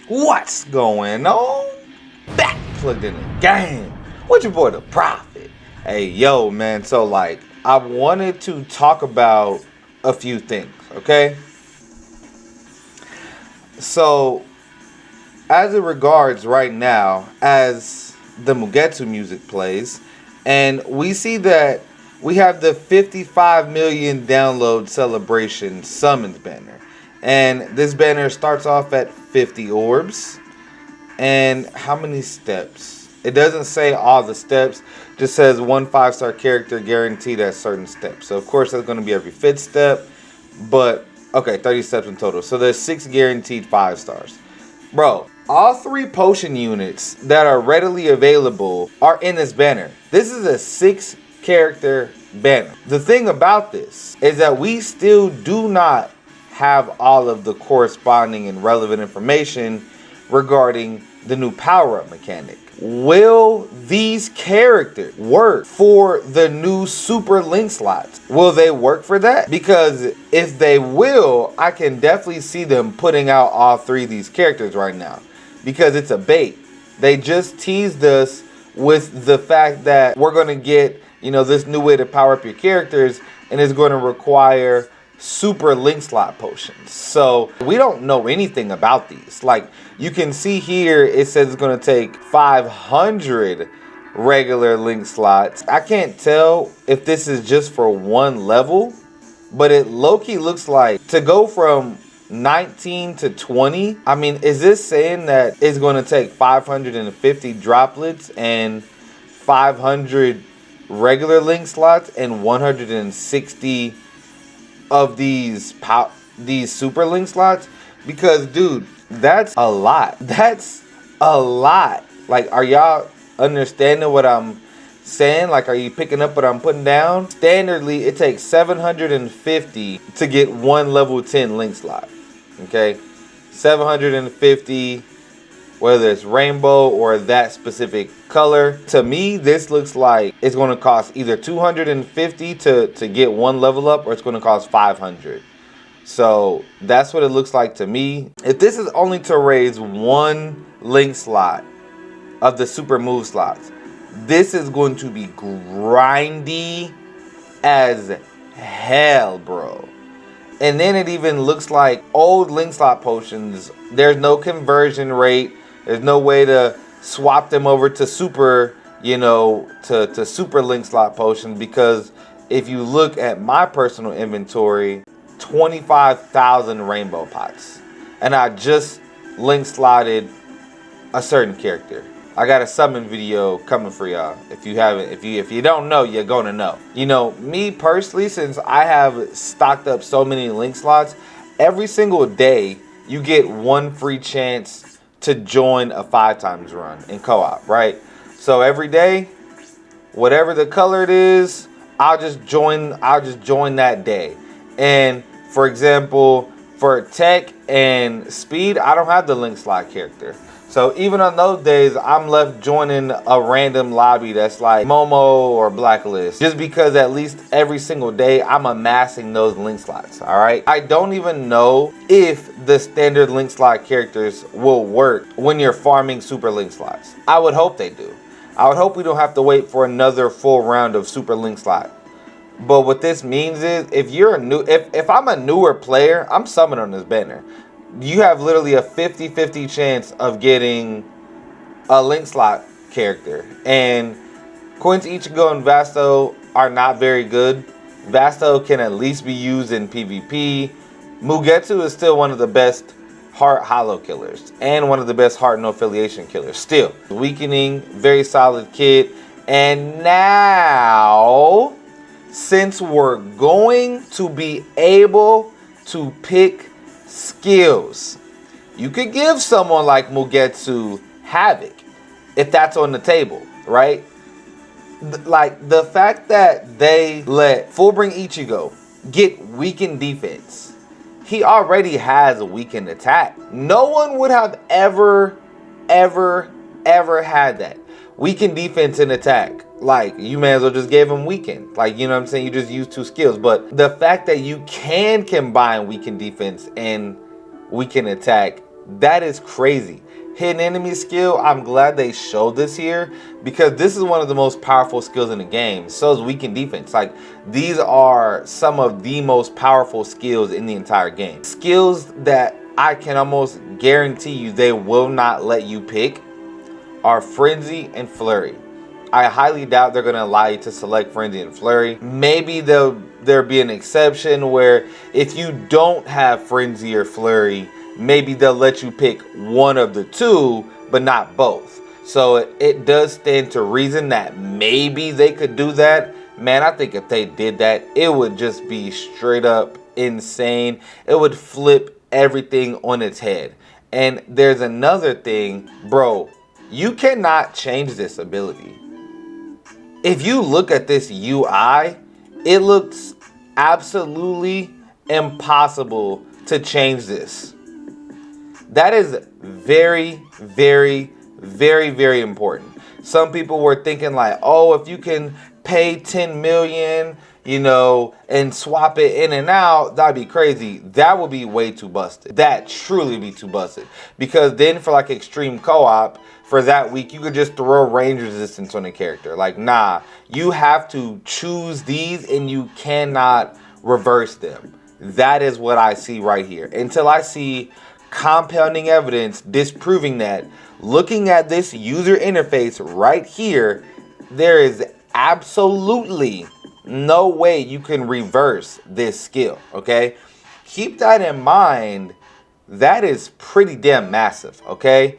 What's going on? Back plugged in the game. What your boy the Prophet? Hey yo man, so like I wanted to talk about a few things, okay? So as it regards right now, as the Mugetsu music plays, and we see that we have the 55 million download celebration summons banner. And this banner starts off at 50 orbs. And how many steps? It doesn't say all the steps, just says 1 5-star character guaranteed at certain steps. So of course that's going to be every 5th step, but okay, 30 steps in total. So there's 6 guaranteed 5 stars. Bro, all 3 potion units that are readily available are in this banner. This is a 6 character banner. The thing about this is that we still do not have all of the corresponding and relevant information regarding the new power-up mechanic. Will these characters work for the new super link slots? Will they work for that? Because if they will, I can definitely see them putting out all 3 of these characters right now. Because it's a bait. They just teased us with the fact that we're going to get, you know, this new way to power up your characters, and it's going to require super link slot potions. So we don't know anything about these. Like you can see here, it says it's going to take 500 regular link slots. I can't tell if this is just for one level, but it low-key looks like to go from 19 to 20. I mean, is this saying that it's going to take 550 droplets and 500 regular link slots and 160 of these super link slots? Because dude, that's a lot. That's a lot. Like, are y'all understanding what I'm saying? Like, are you picking up what I'm putting down? Standardly, it takes 750 to get 1 level 10 link slot. Okay, 750, whether it's rainbow or that specific color. To me, this looks like it's going to cost either 250 to get 1 level up, or it's going to cost 500. So that's what it looks like to me. If this is only to raise 1 link slot of the super move slots, this is going to be grindy as hell, bro. And then it even looks like old link slot potions, there's no conversion rate. There's no way to swap them over to super, you know, to super link slot potions. Because if you look at my personal inventory, 25,000 rainbow pots. And I just link slotted a certain character. I got a summon video coming for y'all. If you haven't, if you don't know, you're gonna know. You know, me personally, since I have stocked up so many link slots, every single day you get 1 free chance to join a 5x run in co-op, right? So every day, whatever the color it is, I'll just join that day. And for example, for tech and speed, I don't have the link slot character. So even on those days, I'm left joining a random lobby that's like Momo or Blacklist. Just because at least every single day, I'm amassing those link slots, all right? I don't even know if the standard link slot characters will work when you're farming super link slots. I would hope they do. I would hope we don't have to wait for another full round of super link slot. But what this means is, if I'm a newer player, I'm summoned on this banner. You have literally a 50-50 chance of getting a link slot character. And Coins Ichigo and Vasto are not very good. Vasto can at least be used in PvP. Mugetsu is still one of the best heart hollow killers and one of the best heart no affiliation killers. Still weakening, very solid kid. And now, since we're going to be able to pick skills, you could give someone like Mugetsu Havoc if that's on the table, right? Like the fact that they let Fullbring Ichigo get weakened defense. He already has a weakened attack. No one would have ever had that. Weakened defense and attack. Like, you may as well just give him weakened. Like, you know what I'm saying? You just use 2 skills. But the fact that you can combine weakened defense and weakened attack That is crazy. Hidden enemy skill, I'm glad they showed this here because this is one of the most powerful skills in the game. So is weaken defense. Like, these are some of the most powerful skills in the entire game. Skills that I can almost guarantee you they will not let you pick are Frenzy and Flurry. I highly doubt they're going to allow you to select Frenzy and Flurry. Maybe there'll be an exception where if you don't have Frenzy or Flurry, maybe they'll let you pick one of the two, but not both. So it does stand to reason that maybe they could do that. Man, I think if they did that, it would just be straight up insane. It would flip everything on its head. And there's another thing, bro. You cannot change this ability. If you look at this UI, it looks absolutely impossible to change this. That is very, very, very, very important. Some people were thinking like, oh, if you can pay 10 million, you know, and swap it in and out, that'd be crazy. That would be way too busted. That truly be too busted. Because then for like extreme co-op, for that week, you could just throw range resistance on a character. Like, nah, you have to choose these and you cannot reverse them. That is what I see right here. Until I see compounding evidence disproving that, looking at this user interface right here, there is absolutely no way you can reverse this skill, okay? Keep that in mind. That is pretty damn massive, okay?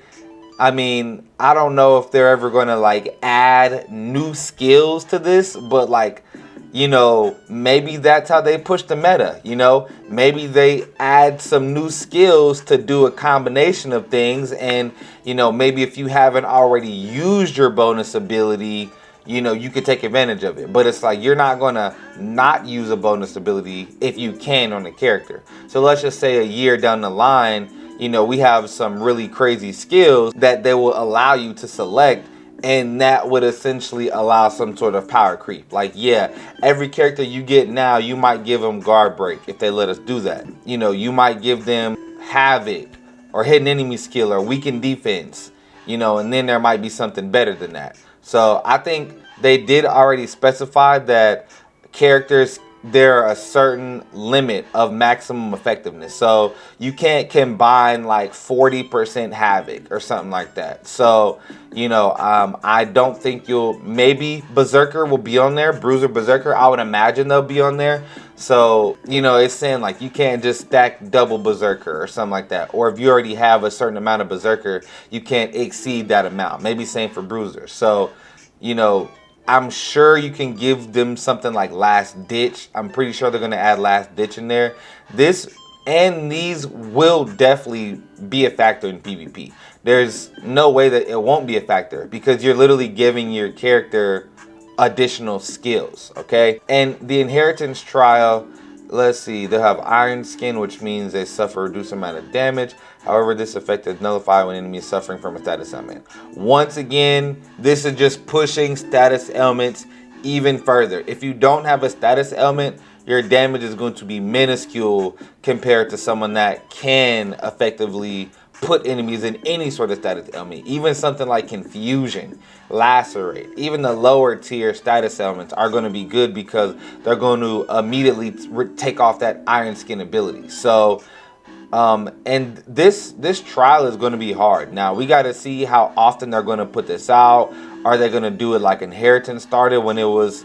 I mean, I don't know if they're ever going to like add new skills to this, but like, you know, maybe that's how they push the meta, you know? Maybe they add some new skills to do a combination of things, and, you know, maybe if you haven't already used your bonus ability, you know, you could take advantage of it. But it's like you're not going to not use a bonus ability if you can on a character. So let's just say a year down the line, you know, we have some really crazy skills that they will allow you to select, and that would essentially allow some sort of power creep. Like, yeah, every character you get now, you might give them guard break if they let us do that. You know, you might give them havoc or hidden enemy skill or weaken defense, you know, and then there might be something better than that. So I think they did already specify that characters, there are a certain limit of maximum effectiveness. So you can't combine like 40% havoc or something like that. So, you know, I don't think maybe Berserker will be on there. Bruiser Berserker, I would imagine they'll be on there. So, you know, it's saying like you can't just stack double Berserker or something like that. Or if you already have a certain amount of Berserker, you can't exceed that amount. Maybe same for Bruiser. So, you know, I'm sure you can give them something like Last Ditch. I'm pretty sure they're going to add Last Ditch in there. This and these will definitely be a factor in PvP. There's no way that it won't be a factor because you're literally giving your character additional skills, okay? And the inheritance trial, let's see, they'll have Iron Skin, which means they suffer a reduced amount of damage. However, this effect is nullified when enemy is suffering from a status ailment. Once again, this is just pushing status ailments even further. If you don't have a status ailment, your damage is going to be minuscule compared to someone that can effectively put enemies in any sort of status ailment. Even something like Confusion, Lacerate, even the lower tier status ailments are going to be good because they're going to immediately take off that Iron Skin ability. So, and this trial is going to be hard. Now, we got to see how often they're going to put this out. Are they going to do it like Inheritance started when it was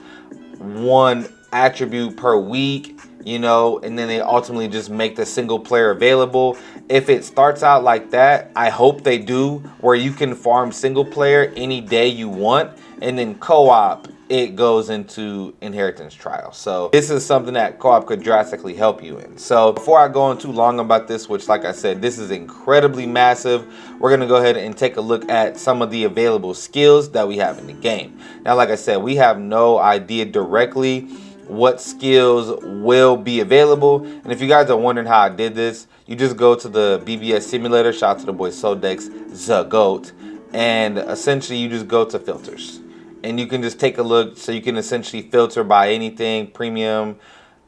one attribute per week, you know, and then they ultimately just make the single player available? If it starts out like that, I hope they do, where you can farm single player any day you want, and then co-op, it goes into Inheritance trial. So this is something that co-op could drastically help you in. So before I go on too long about this, which like I said, this is incredibly massive, we're going to go ahead and take a look at some of the available skills that we have in the game. Now, like I said, we have no idea directly what skills will be available. And if you guys are wondering how I did this, you just go to the BBS simulator. Shout out to the boy Sodex, the GOAT. And essentially you just go to filters. And you can just take a look, so you can essentially filter by anything, premium.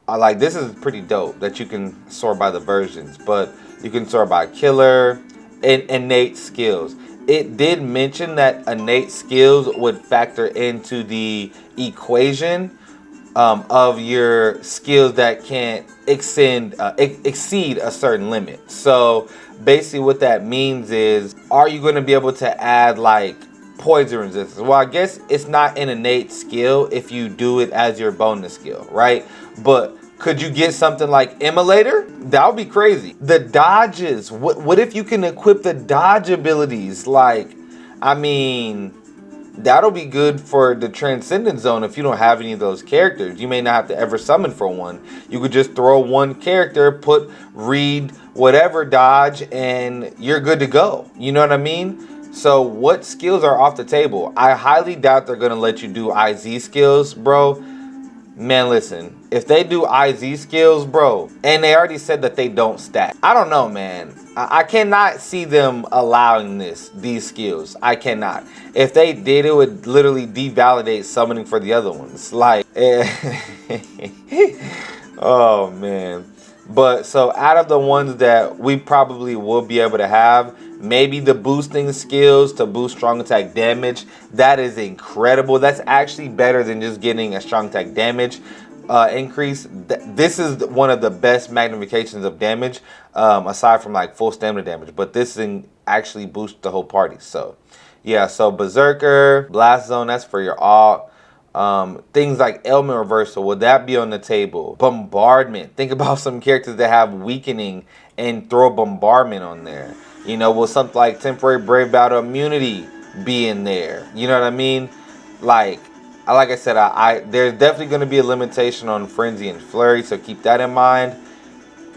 Like, this is pretty dope that you can sort by the versions, but you can sort by killer, innate skills. It did mention that innate skills would factor into the equation of your skills that can't exceed a certain limit. So basically what that means is, are you going to be able to add like poison resistance? Well, I guess it's not an innate skill if you do it as your bonus skill, right? But could you get something like Immolator? That would be crazy. The dodges. What if you can equip the dodge abilities? Like, I mean, that'll be good for the Transcendent Zone if you don't have any of those characters. You may not have to ever summon for one. You could just throw one character, read whatever dodge, and you're good to go. You know what I mean? So what skills are off the table? I highly doubt they're going to let you do IZ skills, bro. Man, listen, if they do IZ skills, bro, and they already said that they don't stack. I don't know, man. I cannot see them allowing these skills. I cannot. If they did, it would literally devalidate summoning for the other ones. Like, oh, man. But so out of the ones that we probably will be able to have, maybe the boosting skills to boost strong attack damage. That is incredible. That's actually better than just getting a strong attack damage increase. This is one of the best magnifications of damage, aside from like full stamina damage. But this thing actually boosts the whole party. So yeah, so Berserker, Blast Zone, that's for your alt. Things like Ailment Reversal, would that be on the table? Bombardment. Think about some characters that have weakening and throw Bombardment on there. You know, will something like Temporary Brave Battle Immunity be in there? You know what I mean? Like I said, there's definitely going to be a limitation on Frenzy and Flurry, so keep that in mind.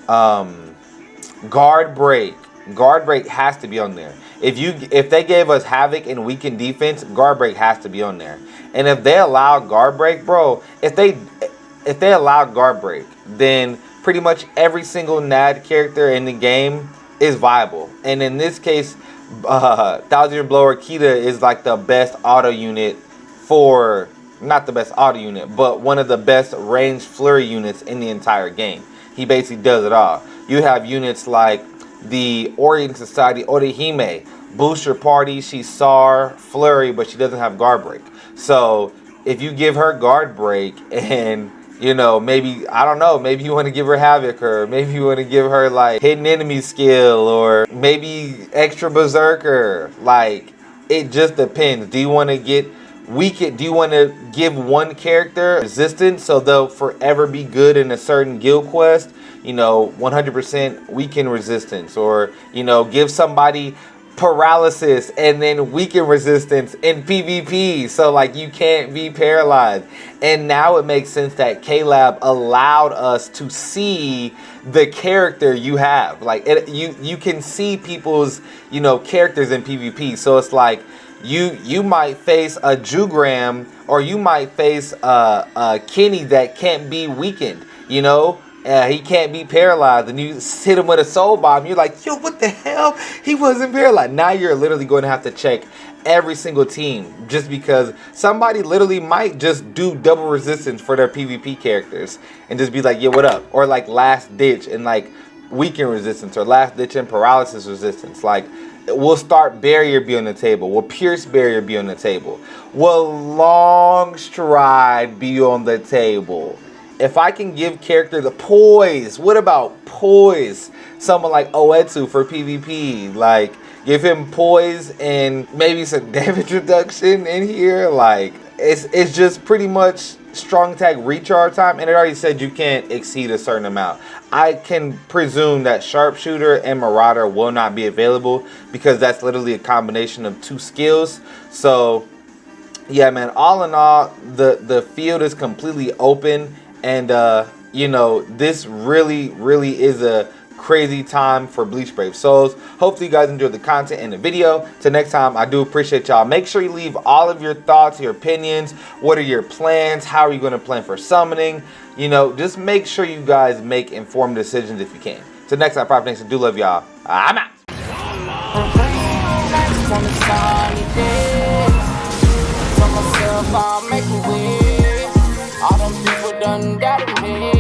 Guard Break. Guard Break has to be on there. If they gave us Havoc and Weaken Defense, Guard Break has to be on there. And if they allow Guard Break, bro, if they allow Guard Break, then pretty much every single NAD character in the game is viable. And in this case, Thousand Year Blower Kita is like the best auto unit for, not the best auto unit, but one of the best ranged flurry units in the entire game. He basically does it all. You have units like the Orient Society Orihime, boost your party, she's SAR, flurry, but she doesn't have guard break. So if you give her guard break and, you know, maybe, I don't know, maybe you want to give her Havoc, or maybe you want to give her like hidden enemy skill, or maybe extra Berserker. Like, it just depends. Do you want to get weaken? Do you want to give one character resistance so they'll forever be good in a certain guild quest? You know, 100% weaken resistance, or, you know, give somebody paralysis and then weaken resistance in PvP, so like you can't be paralyzed. And now it makes sense that K-Lab allowed us to see the character you have. Like, you can see people's, you know, characters in PvP. So it's like you might face a Jugram, or you might face a Kenny that can't be weakened, you know. He can't be paralyzed, and you hit him with a soul bomb. You're like, yo, what the hell? He wasn't paralyzed. Now you're literally going to have to check every single team, just because somebody literally might just do double resistance for their PvP characters and just be like, yeah, what up? Or like last ditch and like weaken resistance, or last ditch and paralysis resistance. Like, will start barrier be on the table? Will pierce barrier be on the table? Will long stride be on the table? If I can give characters a poise, what about poise? Someone like Oetsu for PvP, like give him poise and maybe some damage reduction in here. Like, it's just pretty much strong attack recharge time, and it already said you can't exceed a certain amount. I can presume that Sharpshooter and Marauder will not be available, because that's literally a combination of two skills. So yeah, man, all in all, the field is completely open. And, you know, this really is a crazy time for Bleach Brave Souls. Hopefully you guys enjoyed the content and the video. Till next time, I do appreciate y'all. Make sure you leave all of your thoughts, your opinions. What are your plans? How are you going to plan for summoning? You know, just make sure you guys make informed decisions if you can. Till next time, Prophet Nation, do love y'all. I'm out. All them people done got me.